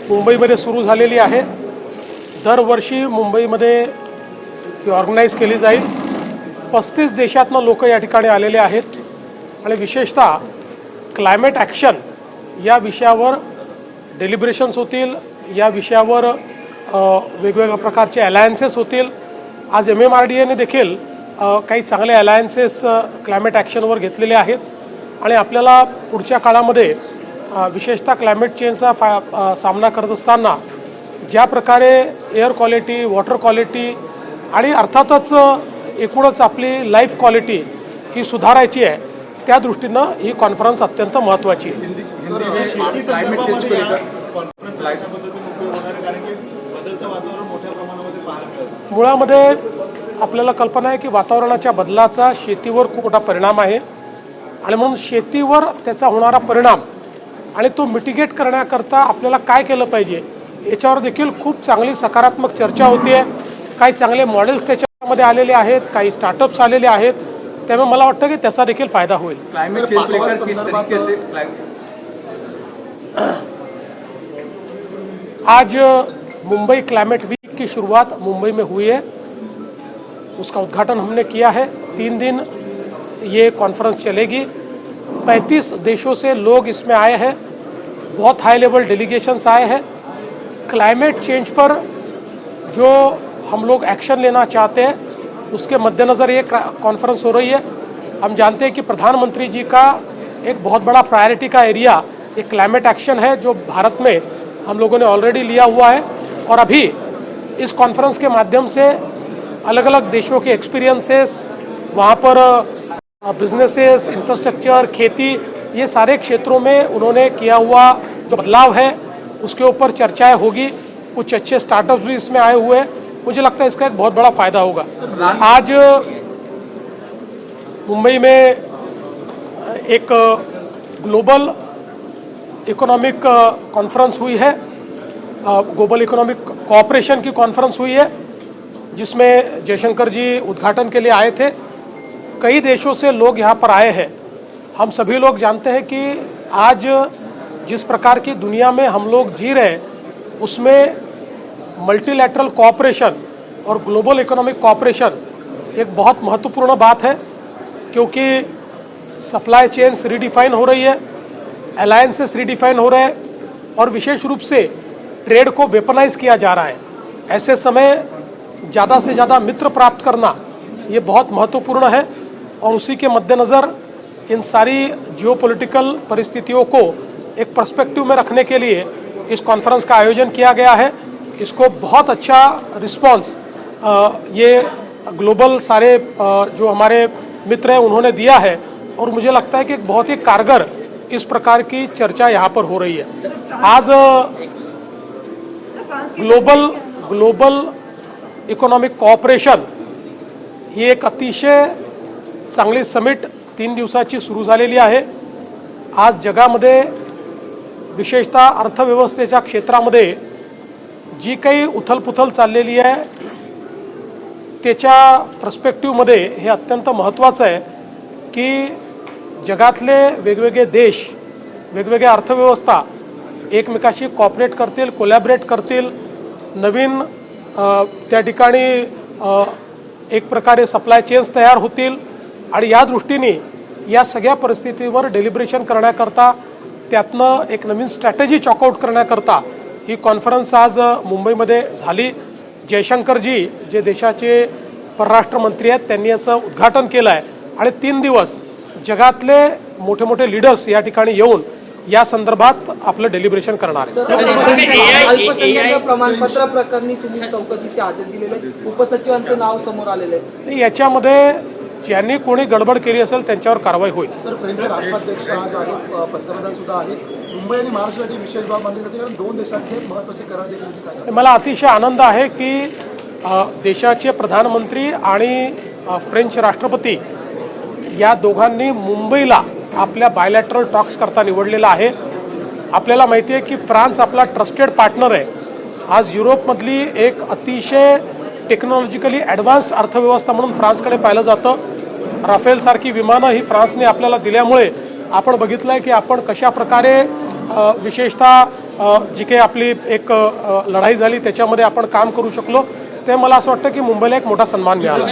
मुंबईमध्ये सुरू झालेली आहे। दरवर्षी मुंबईमध्ये ती ऑर्गनाईज केली जाईल। 35 देशातनं लोक या ठिकाणी आलेले आहेत आणि विशेषतः क्लायमेट ॲक्शन या विषयावर डेलिब्रेशन्स होतील। या विषयावर वेगवेगळ्या प्रकारचे अलायन्सेस होतील। आज MMRDAने देखील काही चांगले अलायन्सेस क्लायमेट ॲक्शनवर घेतलेले आहेत आणि आपल्याला पुढच्या काळामध्ये विशेषतः क्लायमेट चेंजचा सामना करत असताना ज्या प्रकारे एअर क्वालिटी, वॉटर क्वालिटी आणि अर्थातच एकूणच आपली लाईफ क्वालिटी ही सुधारायची आहे, त्या दृष्टीनं ही कॉन्फरन्स अत्यंत महत्त्वाची आहे। मुळामध्ये आपल्याला कल्पना आहे की वातावरणाच्या बदलाचा शेतीवर खूप मोठा परिणाम आहे आणि म्हणून शेतीवर त्याचा होणारा परिणाम आणि तो मिटिगेट करण्याकरता आपल्याला काय केलं पाहिजे याच्यावर देखील खूप चांगली सकारात्मक चर्चा होती आहे। काही चांगले मॉडेल्स त्याच्यामध्ये आलेले आहेत, काही स्टार्टअप्स आलेले आहेत, त्यामुळे मला वाटतं की त्याचा देखील फायदा होईल। क्लाइमेट चेंज को लेकर किस तरीके से आज मुंबई क्लाइमेट वीक की शुरुआत मुंबई में हुई है, उसका उद्घाटन हमने किया है। 3 दिन ये कॉन्फ्रेंस चलेगी। 35 देशों से लोग इसमें आए हैं, बहुत हाई लेवल डेलीगेशंस आए हैं। क्लाइमेट चेंज पर जो हम लोग एक्शन लेना चाहते हैं उसके मद्देनज़र ये कॉन्फ्रेंस हो रही है। हम जानते हैं कि प्रधानमंत्री जी का एक बहुत बड़ा प्रायोरिटी का एरिया ये क्लाइमेट एक्शन है, जो भारत में हम लोगों ने ऑलरेडी लिया हुआ है और अभी इस कॉन्फ्रेंस के माध्यम से अलग अलग देशों के एक्सपीरियंसेस, वहाँ पर बिजनेसेस, इंफ्रास्ट्रक्चर, खेती, ये सारे क्षेत्रों में उन्होंने किया हुआ जो बदलाव है उसके ऊपर चर्चाएं होगी। कुछ अच्छे स्टार्टअप्स भी इसमें आए हुए हैं। मुझे लगता है इसका एक बहुत बड़ा फ़ायदा होगा। आज मुंबई में एक ग्लोबल इकोनॉमिक कॉन्फ्रेंस हुई है, ग्लोबल इकोनॉमिक कोऑपरेशन की कॉन्फ्रेंस हुई है, जिसमें जयशंकर जी उद्घाटन के लिए आए थे। कई देशों से लोग यहाँ पर आए हैं। हम सभी लोग जानते हैं कि आज जिस प्रकार की दुनिया में हम लोग जी रहे हैं उसमें मल्टीलैटरल कोऑपरेशन और ग्लोबल इकोनॉमिक कोऑपरेशन एक बहुत महत्वपूर्ण बात है, क्योंकि सप्लाई चेन्स रीडिफाइन हो रही है, अलायंसेस रीडिफाइन हो रहे हैं और विशेष रूप से ट्रेड को वेपनाइज किया जा रहा है। ऐसे समय ज़्यादा से ज़्यादा मित्र प्राप्त करना ये बहुत महत्वपूर्ण है और उसी के मद्देनज़र इन सारी जियोपॉलिटिकल परिस्थितियों को एक पर्सपेक्टिव में रखने के लिए इस कॉन्फ्रेंस का आयोजन किया गया है। इसको बहुत अच्छा रिस्पांस ये ग्लोबल सारे जो हमारे मित्र हैं उन्होंने दिया है और मुझे लगता है कि एक बहुत ही कारगर इस प्रकार की चर्चा यहाँ पर हो रही है। आज ग्लोबल इकोनॉमिक कोऑपरेशन ही एक अतिशय चांगली समिट 3 दिवसाची सुरू झालेली आहे। आज जगामध्ये विशेषतः अर्थव्यवस्थेच्या क्षेत्रामध्ये जी काही उथलपुथल चाललेली आहे त्याच्या पर्स्पेक्टिव्हमध्ये हे अत्यंत महत्त्वाचं आहे की जगातले वेगवेगळे देश, वेगवेगळ्या अर्थव्यवस्था एकमेकाशी कॉपरेट करतील, कोलॅबरेट करतील, नवीन त्या ठिकाणी एक प्रकारे सप्लाय चेन्स तयार होतील आणि या दृष्टीने या सगळ्या परिस्थितीवर डेलिब्रेशन करण्याकरता, त्यातनं एक नवीन स्ट्रॅटेजी चॉकआउट करण्याकरता ही कॉन्फरन्स आज मुंबईमध्ये झाली। जयशंकरजी जे देशाचे परराष्ट्र मंत्री आहेत त्यांनी याचं उद्घाटन केलं आहे आणि 3 दिवस जगातले मोठे मोठे लीडर्स या ठिकाणी येऊन या संदर्भात आपलं डेलिब्रेशन करणार आहेत। अल्पसंख्याक प्रमाणपत्र प्रकरणी तुम्ही चौकशीचे आदेश दिलेले, उपसचिवांचं नाव समोर आलेलं आहे। याच्यामध्ये ज्यांनी कोणी गडबड केली असेल त्यांच्यावर कारवाई होईल। सर, फ्रेंच राष्ट्राध्यक्ष आज आहेत, पंतप्रधान सुद्धा आहेत। मुंबई आणि महाराष्ट्रासाठी विशेष बाब मानली जाते कारण 2 देशांचे महत्त्वाचे करार देखील। मला अतिशय आनंद आहे की देशाचे प्रधानमंत्री आणि फ्रेंच राष्ट्रपती या दोघांनी मुंबईला आपल्या बायलॅटरल टॉक्स करता निवडलेला आहे। आपल्याला माहिती आहे की फ्रान्स आपला ट्रस्टेड पार्टनर आहे। आज युरोपमधली एक अतिशय टेक्नॉलॉजिकली ॲडव्हान्स्ड अर्थव्यवस्था म्हणून फ्रान्सकडे पाहिलं जातं। राफेलसारखी विमानं ही फ्रान्सने आपल्याला दिल्यामुळे आपण बघितलं आहे की आपण कशा प्रकारे विशेषतः जी काही आपली एक लढाई झाली त्याच्यामध्ये आपण काम करू शकलो, ते मला असं वाटतं की मुंबईला एक मोठा सन्मान मिळाला.